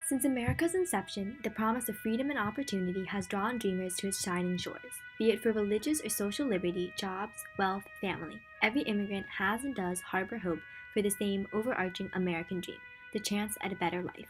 Since America's inception, the promise of freedom and opportunity has drawn dreamers to its shining shores. Be it for religious or social liberty, jobs, wealth, family, every immigrant has and does harbor hope for the same overarching American dream, the chance at a better life.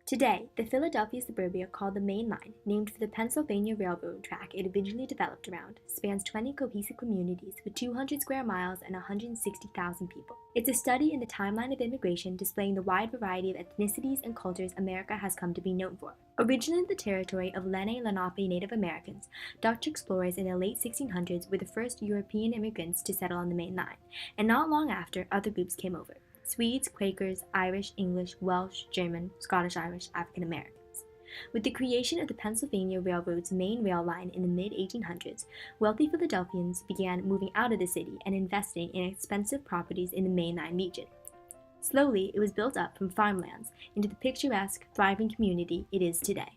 Today, the Philadelphia suburbia called the Main Line, named for the Pennsylvania Railroad track it originally developed around, spans 20 cohesive communities with 200 square miles and 160,000 people. It's a study in the timeline of immigration displaying the wide variety of ethnicities and cultures America has come to be known for. Originally the territory of Lenape Native Americans, Dutch explorers in the late 1600s were the first European immigrants to settle on the Main Line, and not long after, other groups came over. Swedes, Quakers, Irish, English, Welsh, German, Scottish-Irish, African Americans. With the creation of the Pennsylvania Railroad's main rail line in the mid-1800s, wealthy Philadelphians began moving out of the city and investing in expensive properties in the Main Line region. Slowly, it was built up from farmlands into the picturesque, thriving community it is today.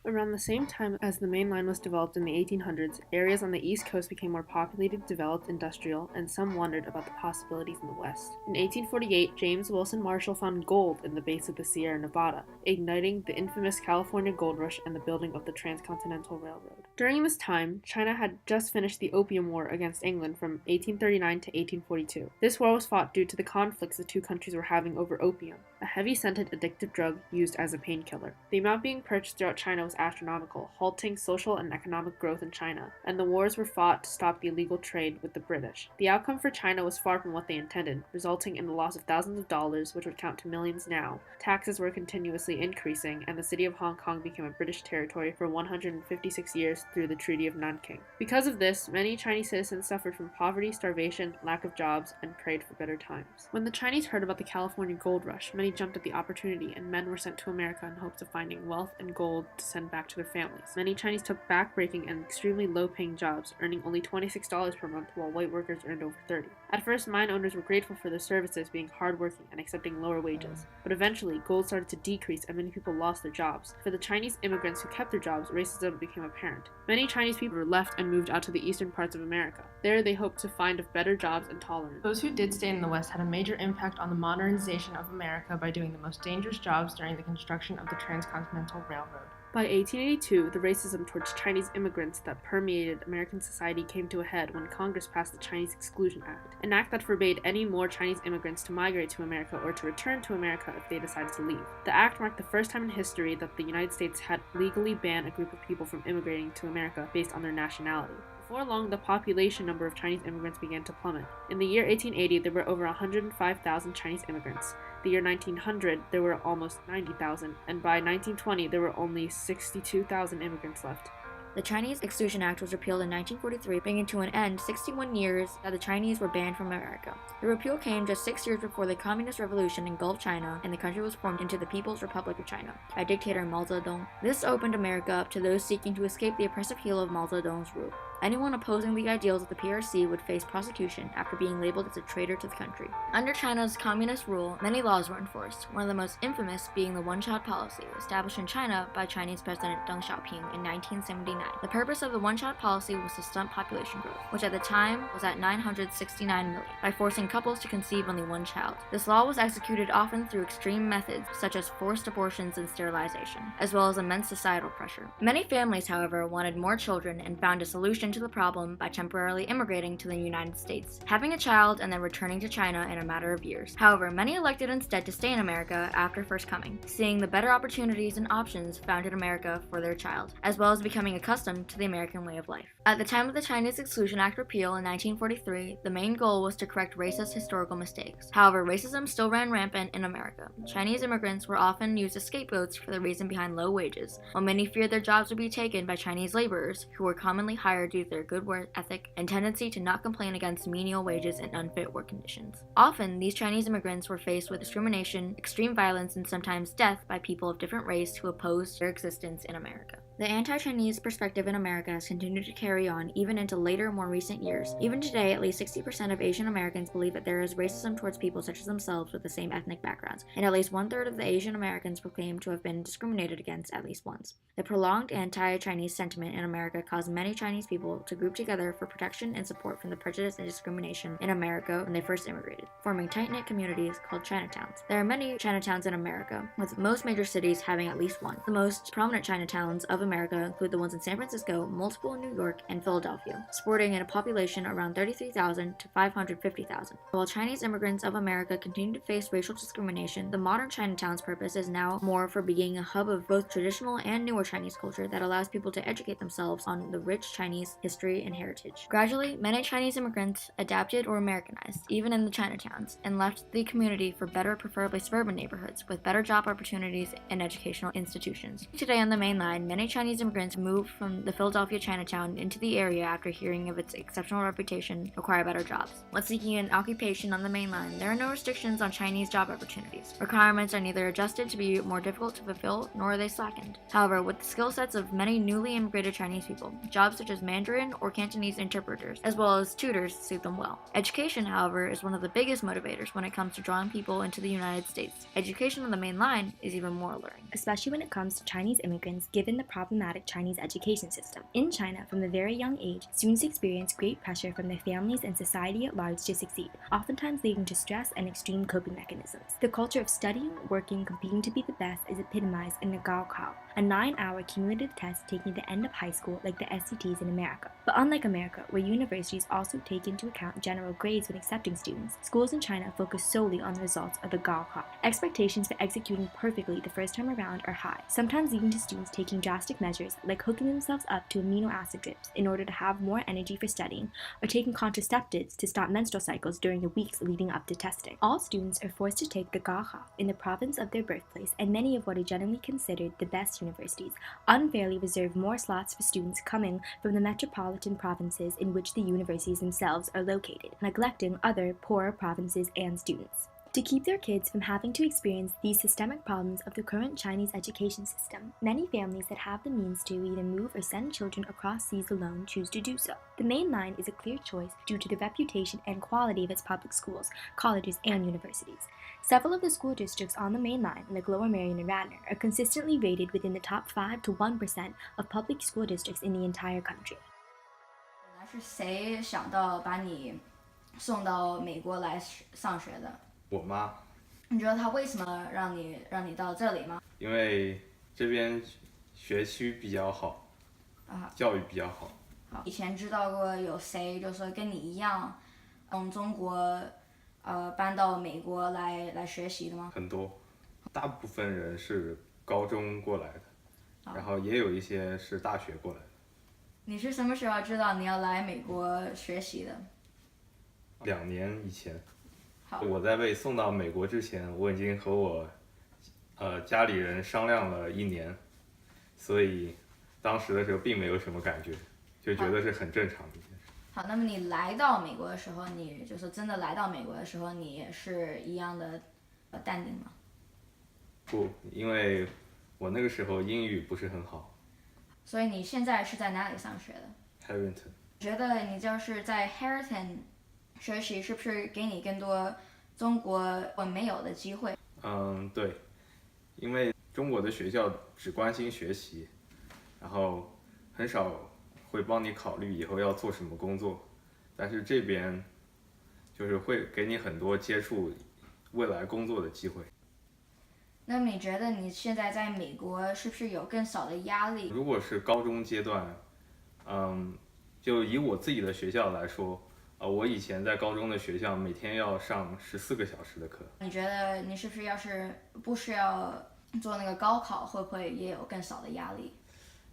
Around the same time as the Main Line was developed in the 1800s, areas on the East Coast became more populated, developed, industrial, and some wondered about the possibilities in the West. In 1848, James Wilson Marshall found gold in the base of the Sierra Nevada, igniting the infamous California Gold Rush and the building of the Transcontinental Railroad. During this time, China had just finished the Opium War against England from 1839 to 1842. This war was fought due to the conflicts the two countries were having over opium, a heavy-scented addictive drug used as a painkiller. The amount being purchased throughout China was astronomical, halting social and economic growth in China, and the wars were fought to stop the illegal trade with the British. The outcome for China was far from what they intended, resulting in the loss of thousands of dollars, which would count to millions now. Taxes were continuously increasing, and the city of Hong Kong became a British territory for 156 years through the Treaty of Nanking. Because of this, many Chinese citizens suffered from poverty, starvation, lack of jobs, and prayed for better times. When the Chinese heard about the California gold rush, many jumped at the opportunity, and men were sent to America in hopes of finding wealth and gold to send back to their families. Many Chinese took back-breaking and extremely low-paying jobs, earning only $26 per month while white workers earned over $30. At first, mine owners were grateful for their services, being hardworking and accepting lower wages. But eventually, gold started to decrease and many people lost their jobs. For the Chinese immigrants who kept their jobs, racism became apparent. Many Chinese people were left and moved out to the eastern parts of America. There, they hoped to find better jobs and tolerance. Those who did stay in the West had a major impact on the modernization of America by doing the most dangerous jobs during the construction of the Transcontinental Railroad. By 1882, the racism towards Chinese immigrants that permeated American society came to a head when Congress passed the Chinese Exclusion Act, an act that forbade any more Chinese immigrants to migrate to America or to return to America if they decided to leave. The act marked the first time in history that the United States had legally banned a group of people from immigrating to America based on their nationality. Before long, the population number of Chinese immigrants began to plummet. In the year 1880, there were over 105,000 Chinese immigrants. The year 1900, there were almost 90,000, and by 1920, there were only 62,000 immigrants left. The Chinese Exclusion Act was repealed in 1943, bringing to an end 61 years that the Chinese were banned from America. The repeal came just 6 years before the Communist Revolution engulfed China and the country was formed into the People's Republic of China by dictator Mao Zedong. This opened America up to those seeking to escape the oppressive heel of Mao Zedong's rule. Anyone opposing the ideals of the PRC would face prosecution after being labeled as a traitor to the country. Under China's communist rule, many laws were enforced, one of the most infamous being the one-child policy, established in China by Chinese President Deng Xiaoping in 1979. The purpose of the one-child policy was to stunt population growth, which at the time was at 969 million, by forcing couples to conceive only one child. This law was executed often through extreme methods, such as forced abortions and sterilization, as well as immense societal pressure. Many families, however, wanted more children and found a solution to the problem by temporarily immigrating to the United States, having a child and then returning to China in a matter of years. However, many elected instead to stay in America after first coming, seeing the better opportunities and options found in America for their child, as well as becoming accustomed to the American way of life. At the time of the Chinese Exclusion Act repeal in 1943, the main goal was to correct racist historical mistakes. However, racism still ran rampant in America. Chinese immigrants were often used as scapegoats for the reason behind low wages, while many feared their jobs would be taken by Chinese laborers, who were commonly hired due to their good work ethic and tendency to not complain against menial wages and unfit work conditions. Often, these Chinese immigrants were faced with discrimination, extreme violence, and sometimes death by people of different race who opposed their existence in America. The anti-Chinese perspective in America has continued to carry on even into later, more recent years. Even today, at least 60% of Asian Americans believe that there is racism towards people such as themselves with the same ethnic backgrounds, and at least one-third of the Asian Americans proclaim to have been discriminated against at least once. The prolonged anti-Chinese sentiment in America caused many Chinese people to group together for protection and support from the prejudice and discrimination in America when they first immigrated, forming tight-knit communities called Chinatowns. There are many Chinatowns in America, with most major cities having at least one. The most prominent Chinatowns of America include the ones in San Francisco, multiple in New York, and Philadelphia, sporting a population around 33,000 to 550,000. While Chinese immigrants of America continue to face racial discrimination, the modern Chinatown's purpose is now more for being a hub of both traditional and newer Chinese culture that allows people to educate themselves on the rich Chinese history and heritage. Gradually, many Chinese immigrants adapted or Americanized, even in the Chinatowns, and left the community for better, preferably suburban neighborhoods with better job opportunities and educational institutions. Today on the main line, many Chinese immigrants moved from the Philadelphia Chinatown into the area after hearing of its exceptional reputation, acquire better jobs. When seeking an occupation on the main line, there are no restrictions on Chinese job opportunities. Requirements are neither adjusted to be more difficult to fulfill, nor are they slackened. However, with the skill sets of many newly immigrated Chinese people, jobs such as Mandarin or Cantonese interpreters, as well as tutors, suit them well. Education, however, is one of the biggest motivators when it comes to drawing people into the United States. Education on the main line is even more alluring, especially when it comes to Chinese immigrants, given the problematic Chinese education system. In China, from a very young age, students experience great pressure from their families and society at large to succeed, oftentimes leading to stress and extreme coping mechanisms. The culture of studying, working, competing to be the best is epitomized in the Gaokao, a 9-hour cumulative test taken at the end of high school like the SATs in America. But unlike America, where universities also take into account general grades when accepting students, schools in China focus solely on the results of the Gaokao. Expectations for executing perfectly the first time around are high, sometimes leading to students taking drastic measures like hooking themselves up to amino acid drips in order to have more energy for studying, or taking contraceptives to stop menstrual cycles during the weeks leading up to testing. All students are forced to take the Gaokao in the province of their birthplace, and many of what are generally considered the best universities unfairly reserve more slots for students coming from the metropolitan provinces in which the universities themselves are located, neglecting other poorer provinces and students. To keep their kids from having to experience these systemic problems of the current Chinese education system, many families that have the means to either move or send children across seas alone choose to do so. The main line is a clear choice due to the reputation and quality of its public schools, colleges, and universities. Several of the school districts on the main line, like Lower Merion and Radnor, are consistently rated within the top 5 to 1% of public school districts in the entire country. 是谁想到把你送到美国来上学的？我妈。你知道她为什么让你到这里吗？因为这边学区比较好，教育比较好。好，以前知道过有谁就是跟你一样，从中国搬到美国来学习的吗？很多，大部分人是高中过来的，然后也有一些是大学过来的。你是什么时候知道你要来美国学习的？2年以前。好，我在被送到美国之前，我已经和我家里人商量了1年，所以当时的时候并没有什么感觉，就觉得是很正常的一件事。好，那么你来到美国的时候，你就是真的来到美国的时候，你也是一样的淡定吗？不，因为我那个时候英语不是很好。所以你现在是在哪里上学的 ？Harrington。觉得你就是在 Harrington 学习，是不是给你更多中国没有的机会？对，因为中国的学校只关心学习，然后很少会帮你考虑以后要做什么工作，但是这边就是会给你很多接触未来工作的机会。那么你觉得你现在在美国是不是有更少的压力？如果是高中阶段，就以我自己的学校来说，我以前在高中的学校每天要上14个小时的课。你觉得你是不是要是不需要做那个高考，会不会也有更少的压力？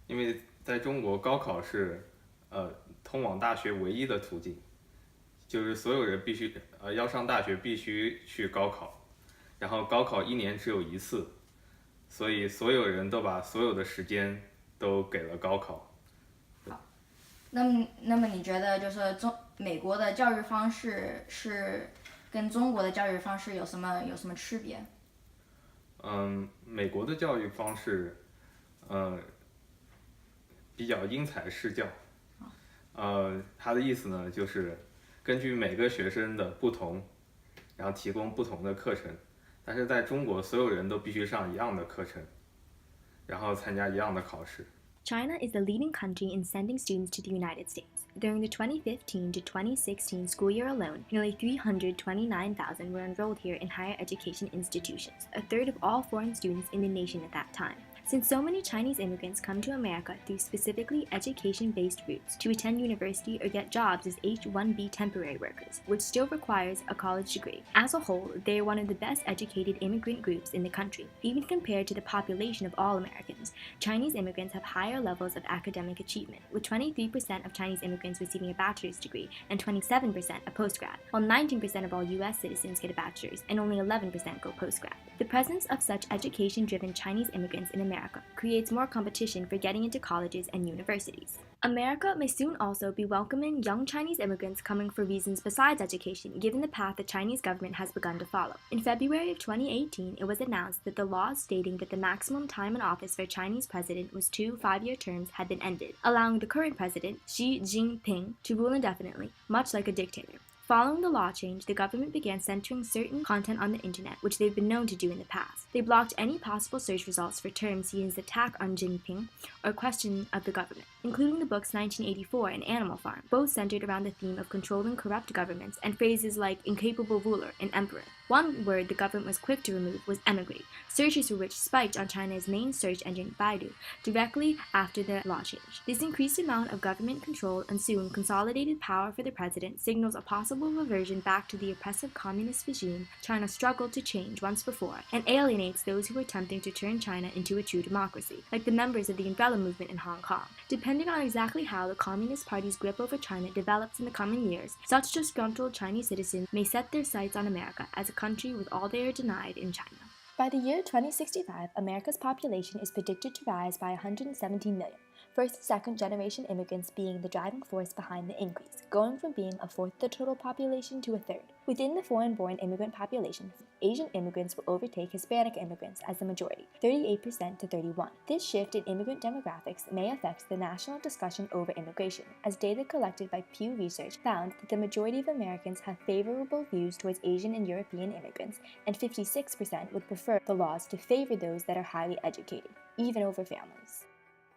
因为在中国，高考是通往大学唯一的途径，就是所有人必须要上大学必须去高考。然后高考1年只有1次，所以所有人都把所有的时间都给了高考。好，那么你觉得就是美国的教育方式是跟中国的教育方式有什么区别？美国的教育方式，比较因材施教。他的意思呢，就是根据每个学生的不同，然后提供不同的课程。但是在中国，所有人都必须上一样的课程，然后参加一样的考试。China is the leading country in sending students to the United States. During the 2015 to 2016 school year alone, nearly 329,000 were enrolled here in higher education institutions, a third of all foreign students in the nation at that time. Since so many Chinese immigrants come to America through specifically education-based routes to attend university or get jobs as H-1B temporary workers, which still requires a college degree, as a whole, they are one of the best educated immigrant groups in the country. Even compared to the population of all Americans, Chinese immigrants have higher levels of academic achievement, with 23% of Chinese immigrants receiving a bachelor's degree and 27% a postgrad, while 19% of all U.S. citizens get a bachelor's and only 11% go postgrad. The presence of such education-driven Chinese immigrants in America creates more competition for getting into colleges and universities. America may soon also be welcoming young Chinese immigrants coming for reasons besides education, given the path the Chinese government has begun to follow. In February of 2018, it was announced that the laws stating that the maximum time in office for a Chinese president was 2 5-year terms had been ended, allowing the current president, Xi Jinping, to rule indefinitely, much like a dictator. Following the law change, the government began censoring certain content on the internet, which they've been known to do in the past. They blocked any possible search results for terms seen as attack on Jinping or question of the government, including the books 1984 and Animal Farm, both centered around the theme of controlling corrupt governments and phrases like incapable ruler and emperor. One word the government was quick to remove was emigrate, searches for which spiked on China's main search engine Baidu directly after the law change. This increased amount of government control and soon consolidated power for the president signals a possible reversion back to the oppressive communist regime China struggled to change once before, and alienates those who were attempting to turn China into a true democracy, like the members of the Umbrella movement in Hong Kong. Depending on exactly how the Communist Party's grip over China develops in the coming years, such disgruntled Chinese citizens may set their sights on America as a country with all they are denied in China. By the year 2065, America's population is predicted to rise by 117 million, first and second generation immigrants being the driving force behind the increase, going from being a fourth of the total population to a third. Within the foreign-born immigrant population, Asian immigrants will overtake Hispanic immigrants as the majority, 38% to 31%. This shift in immigrant demographics may affect the national discussion over immigration, as data collected by Pew Research found that the majority of Americans have favorable views towards Asian and European immigrants, and 56% would prefer the laws to favor those that are highly educated, even over families.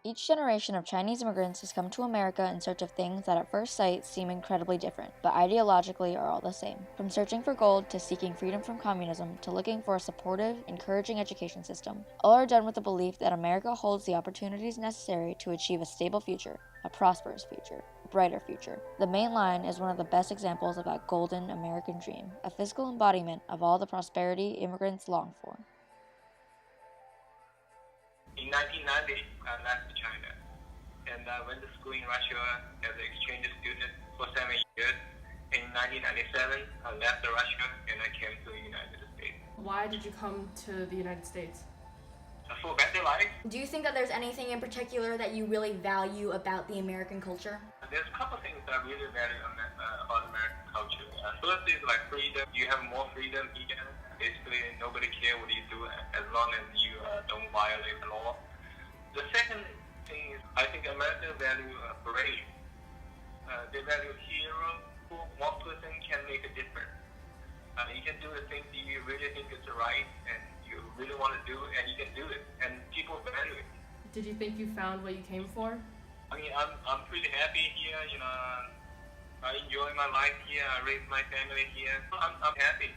Each generation of Chinese immigrants has come to America in search of things that at first sight seem incredibly different, but ideologically are all the same. From searching for gold to seeking freedom from communism to looking for a supportive, encouraging education system, all are done with the belief that America holds the opportunities necessary to achieve a stable future, a prosperous future, a brighter future. The main line is one of the best examples of that golden American dream, a physical embodiment of all the prosperity immigrants long for. In 1990, I left China, and I went to school in Russia as an exchange student for 7 years. In 1997, I left Russia and I came to the United States. Why did you come to the United States? For better life, Do you think that there's anything in particular that you really value about the American culture? there's a couple things I really value about American culture. First is like freedom. You have more freedom here. Basically, nobody cares what you do as long as you don't violate the law. The second thing is, I think Americans value brave. They value hero. One person can make a difference. You can do the things you really think is right and you really want to do, and you can do it, and people value it. Did you think you found what you came for? I mean, I'm pretty happy here. I enjoy my life here. I raise my family here. I'm happy.